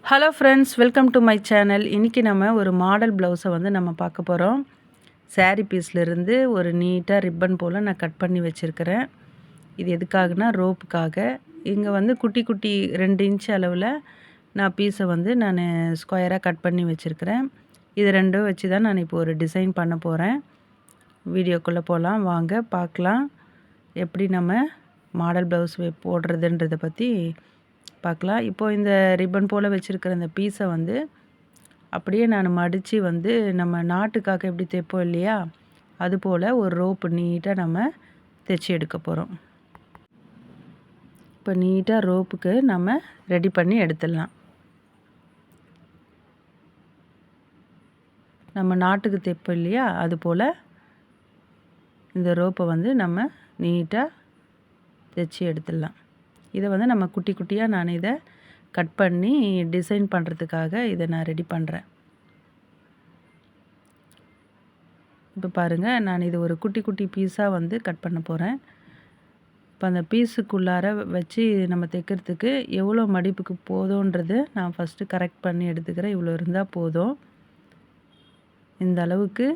Hello friends, welcome to my channel. இன்றைக்கி நம்ம ஒரு மாடல் ப்ளவுஸை வந்து நம்ம பார்க்க போகிறோம். சாரீ பீஸ்லேருந்து ஒரு நீட்டாக ரிப்பன் போல் நான் கட் பண்ணி வச்சுருக்கிறேன். இது எதுக்காகனா ரோப்புக்காக. இங்கே வந்து குட்டி குட்டி 2 இன்ச் அளவில் நான் பீஸை வந்து நான் ஸ்கொயராக கட் பண்ணி வச்சுருக்கிறேன். இது ரெண்டும் வச்சு தான் நான் இப்போ ஒரு டிசைன் பண்ண போகிறேன். வீடியோக்குள்ளே போகலாம், வாங்க பார்க்கலாம். எப்படி நம்ம மாடல் ப்ளவுஸ் போடுறதுன்றதை பற்றி பார்க்கலாம். இப்போது இந்த ரிப்பன் போல் வச்சுருக்கிற இந்த பீஸை வந்து அப்படியே நான் மடித்து வந்து நம்ம நாட்டுக்காக எப்படி தைப்போம் இல்லையா, அதுபோல் ஒரு ரோப்பு நீட்டாக நம்ம தைச்சி எடுக்க போகிறோம். இப்போ நீட்டாக ரோப்புக்கு நம்ம ரெடி பண்ணி எடுத்துடலாம். நம்ம நாட்டுக்கு தைப்போம் இல்லையா, அதுபோல் இந்த ரோப்பை வந்து நம்ம நீட்டாக தைச்சி எடுத்துடலாம். இதை வந்து நம்ம குட்டி குட்டியாக நான் இதை கட் பண்ணி டிசைன் பண்ணுறதுக்காக இதை நான் ரெடி பண்ணுறேன். இப்போ பாருங்கள், நான் இது ஒரு குட்டி குட்டி பீஸாக வந்து கட் பண்ண போகிறேன். இப்போ அந்த பீஸுக்குள்ளார வச்சு நம்ம தைக்கிறதுக்கு எவ்வளோ மடிப்புக்கு போதுன்றது நான் ஃபஸ்ட்டு கரெக்ட் பண்ணி எடுத்துக்கிறேன். இவ்வளோ இருந்தால் போதும். இந்த அளவுக்கு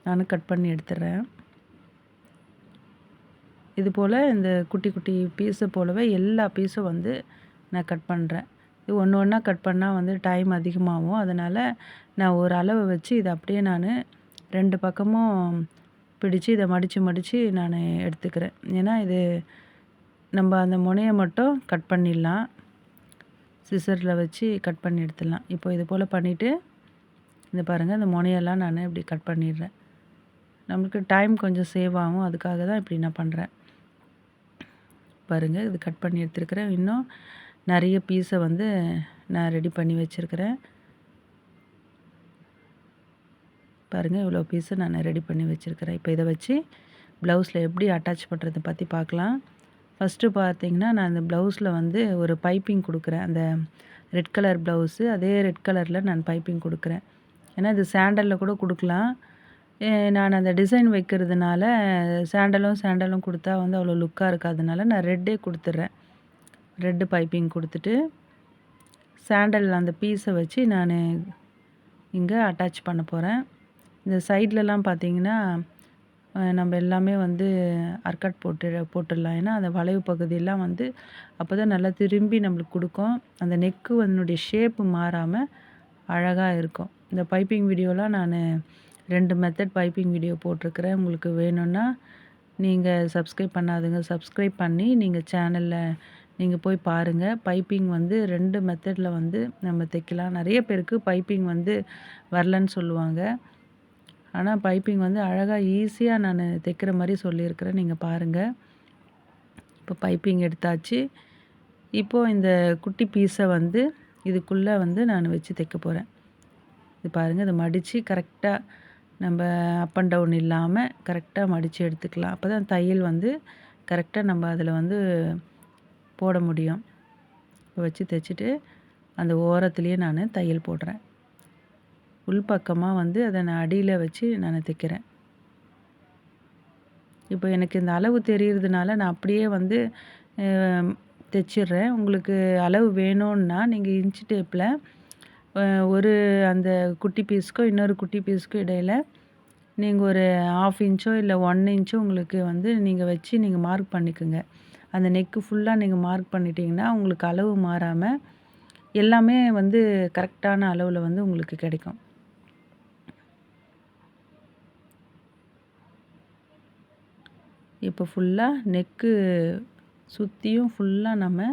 நான் கட் பண்ணி எடுத்துடுறேன். இது போல் இந்த குட்டி குட்டி பீஸை போலவே எல்லா பீஸும் வந்து நான் கட் பண்ணுறேன். இது ஒன்று ஒன்றா கட் பண்ணால் வந்து டைம் அதிகமாகும். அதனால் நான் ஒரு அளவை வச்சு இதை அப்படியே நான் 2 பக்கமும் பிடிச்சு இதை மடித்து நான் எடுத்துக்கிறேன். ஏன்னா இது நம்ம அந்த முனையை மட்டும் கட் பண்ணிடலாம், சிசரில் வச்சு கட் பண்ணி எடுத்துடலாம். இப்போ இது போல் பண்ணிவிட்டு இந்த பாருங்கள், இந்த முனையெல்லாம் நான் இப்படி கட் பண்ணிடுறேன். நம்மளுக்கு டைம் கொஞ்சம் சேவ் ஆகும், அதுக்காக தான் இப்படி நான் பண்ணுறேன். பாருங்கள், இது கட் பண்ணி எடுத்துருக்கிறேன். இன்னும் நிறைய பீஸை வந்து நான் ரெடி பண்ணி வச்சுருக்கிறேன். பாருங்கள், இவ்வளோ பீஸை நான் ரெடி பண்ணி வச்சுருக்கிறேன். இப்போ இதை வச்சு ப்ளவுஸில் எப்படி அட்டாச் பண்ணுறதை பற்றி பார்க்கலாம். ஃபஸ்ட்டு பார்த்திங்கன்னா, நான் இந்த ப்ளவுஸில் வந்து ஒரு பைப்பிங் கொடுக்குறேன். அந்த ரெட் கலர் ப்ளவுஸு, அதே ரெட் கலரில் நான் பைப்பிங் கொடுக்குறேன். ஏன்னா இது சாண்டலில் கூட கொடுக்கலாம். நான் அந்த டிசைன் வைக்கிறதுனால சாண்டலும் கொடுத்தா வந்து அவ்வளோ லுக்காக இருக்காதனால நான் ரெட்டே கொடுத்துட்றேன். ரெட்டு பைப்பிங் கொடுத்துட்டு சாண்டல் அந்த பீஸை வச்சு நான் இங்கே அட்டாச் பண்ண போகிறேன். இந்த சைட்லலாம் பார்த்திங்கன்னா நம்ம எல்லாமே வந்து அர்கட் போட்டுடலாம். ஏன்னா அந்த வளைவு பகுதியெல்லாம் வந்து அப்போ தான் நல்லா திரும்பி நம்மளுக்கு கொடுக்கும். அந்த நெக்கு அதனுடைய ஷேப்பு மாறாமல் அழகாக இருக்கும். இந்த பைப்பிங் வீடியோலாம் நான் 2 மெத்தட் பைப்பிங் வீடியோ போட்டிருக்கிறேன். உங்களுக்கு வேணும்னா நீங்கள் சப்ஸ்கிரைப் பண்ணி நீங்கள் சேனலில் நீங்கள் போய் பாருங்கள். பைப்பிங் வந்து 2 மெத்தடில் வந்து நம்ம தைக்கலாம். நிறைய பேருக்கு பைப்பிங் வந்து வரலன்னு சொல்லுவாங்க. ஆனால் பைப்பிங் வந்து அழகாக ஈஸியாக நான் தைக்கிற மாதிரி சொல்லியிருக்கிறேன், நீங்கள் பாருங்கள். இப்போ பைப்பிங் எடுத்தாச்சு. இப்போது இந்த குட்டி பீஸை வந்து இதுக்குள்ளே வந்து நான் வச்சு தைக்க போகிறேன். இது பாருங்கள், இதை மடித்து கரெக்டாக நம்ம அப் அண்ட் டவுன் இல்லாமல் கரெக்டாக மடித்து எடுத்துக்கலாம். அப்போ தான் தையல் வந்து கரெக்டாக நம்ம அதில் வந்து போட முடியும். இப்போ வச்சு தைச்சிட்டு அந்த ஓரத்துலேயே நான் தையல் போடுறேன். உள்பக்கமாக வந்து அதை நான் அடியில் வச்சு நான் தைக்கிறேன். இப்போ எனக்கு இந்த அளவு தெரிகிறதுனால நான் அப்படியே வந்து தைச்சிட்றேன். உங்களுக்கு அளவு வேணும்னா நீங்கள் இன்ச்சு டேப்பில் ஒரு அந்த குட்டி பீஸுக்கும் இன்னொரு குட்டி பீஸுக்கும் இடையில் நீங்கள் ஒரு 1/2 இன்ச்சோ இல்லை 1 இன்ச்சோ உங்களுக்கு வந்து நீங்கள் வச்சு நீங்கள் மார்க் பண்ணிக்கோங்க. அந்த நெக்கு ஃபுல்லாக நீங்கள் மார்க் பண்ணிட்டீங்கன்னா உங்களுக்கு அளவு மாறாமல் எல்லாமே வந்து கரெக்டான அளவில் வந்து உங்களுக்கு கிடைக்கும். இப்போ ஃபுல்லாக நெக்கு சுற்றியும் ஃபுல்லாக நம்ம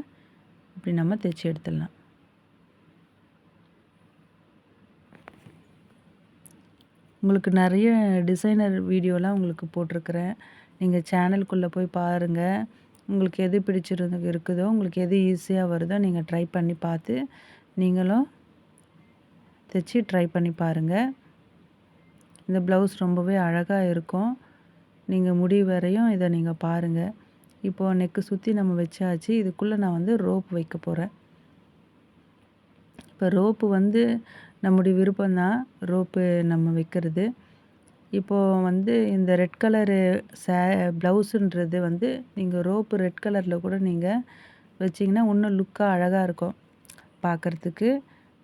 இப்படி நம்ம தைச்சி எடுத்துடலாம். உங்களுக்கு நிறைய டிசைனர் வீடியோலாம் உங்களுக்கு போட்டிருக்கிறேன். நீங்கள் சேனலுக்குள்ளே போய் பாருங்கள். உங்களுக்கு எது இருக்குதோ, உங்களுக்கு எது ஈஸியாக வருதோ நீங்கள் ட்ரை பண்ணி பார்த்து நீங்களும் தைச்சி ட்ரை பண்ணி பாருங்கள். இந்த ப்ளவுஸ் ரொம்பவே அழகாக இருக்கும். நீங்கள் முடிவு வரையும் இதை நீங்கள் பாருங்கள். இப்போது நெக்கு சுற்றி நம்ம வச்சாச்சு. இதுக்குள்ளே நான் வந்து ரோப் வைக்க போகிறேன். இப்போ ரோப்பு வந்து நம்முடைய விருப்பம்தான் ரோப்பு நம்ம வைக்கிறது. இப்போது வந்து இந்த ரெட் கலரு ப்ளவுஸுன்றது வந்து நீங்கள் ரோப்பு ரெட் கலரில் கூட நீங்கள் வச்சிங்கன்னா இன்னும் லுக்காக அழகாக இருக்கும். பார்க்குறதுக்கு.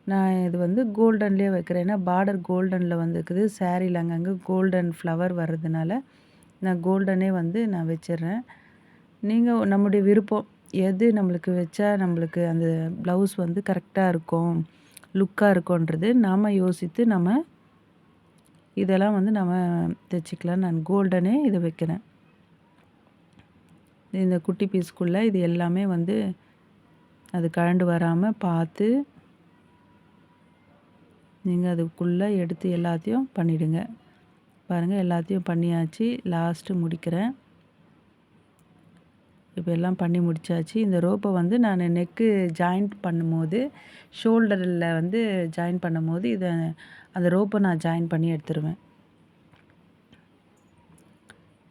நான் இது வந்து கோல்டன்லேயே வைக்கிறேன். ஏன்னா பார்டர் கோல்டனில் வந்துருக்குது. சாரீல அங்கங்கே கோல்டன் ஃப்ளவர் வர்றதுனால நான் கோல்டனே வந்து நான் வச்சிடுறேன். நீங்கள் நம்முடைய விருப்பம். எது நம்மளுக்கு வச்சா நம்மளுக்கு அந்த ப்ளவுஸ் வந்து கரெக்டாக இருக்கும், லுக்காக இருக்கும்ன்றது நாம யோசித்து நம்ம இதெல்லாம் வந்து நம்ம தைச்சிக்கலாம். நான் கோல்டனே இதை வைக்கிறேன். இந்த குட்டி பீஸ்க்குள்ளே இது எல்லாமே வந்து அது கழண்டு வராமல் பார்த்து நீங்கள் அதுக்குள்ளே எடுத்து எல்லாத்தையும் பண்ணிவிடுங்க. பாருங்கள் எல்லாத்தையும் பண்ணியாச்சு. லாஸ்ட்டு முடிக்கிறேன். இப்போ எல்லாம் பண்ணி முடிச்சாச்சு. இந்த ரோப்பை வந்து நான் நெக்கு ஜாயிண்ட் பண்ணும்போது ஷோல்டரில் வந்து ஜாயின் பண்ணும்போது அந்த ரோப்பை நான் ஜாயின் பண்ணி எடுத்துருவேன்.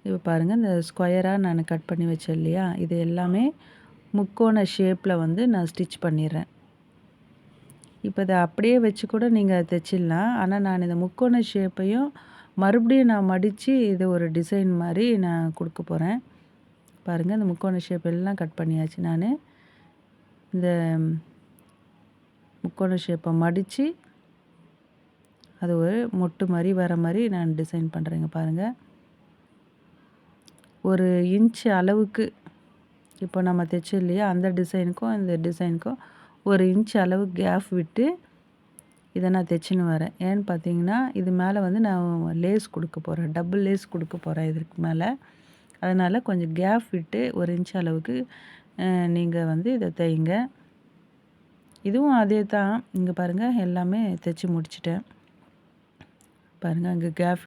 இப்போ பாருங்கள் இந்த ஸ்கொயராக நான் கட் பண்ணி வச்சேன் இல்லையா, இது எல்லாமே முக்கோண ஷேப்பில் வந்து நான் ஸ்டிச் பண்ணிடுறேன். இப்போ இதை அப்படியே வச்சு கூட நீங்கள் தைச்சிடலாம். ஆனால் நான் இந்த முக்கோண ஷேப்பையும் மறுபடியும் நான் மடித்து இது ஒரு டிசைன் மாதிரி நான் கொடுக்க போகிறேன். பாருங்கள் இந்த முக்கோண ஷேப் எல்லாம் கட் பண்ணியாச்சு. நான் இந்த முக்கோண ஷேப்பை மடித்து அது ஒரு மொட்டு மாதிரி வர மாதிரி நான் டிசைன் பண்ணுறேங்க. பாருங்கள் 1 இன்ச் அளவுக்கு இப்போ நம்ம தைச்சோம் இல்லையா, அந்த டிசைனுக்கும் இந்த டிசைனுக்கும் 1 இன்ச் அளவு கேப் விட்டு இதை நான் தைச்சின்னு வரேன். ஏன்னு பார்த்தீங்கன்னா இது மேலே வந்து நான் லேஸ் கொடுக்க போகிறேன், டபுள் லேஸ் கொடுக்க போகிறேன் இதுக்கு மேலே. அதனால் கொஞ்சம் கேப் விட்டு 1 இன்ச் அளவுக்கு நீங்கள் வந்து இதை தைங்க. இதுவும் அதே தான். இங்கே பாருங்கள் எல்லாமே தைச்சி முடிச்சிட்டேன். பாருங்கள் அங்கே கேப்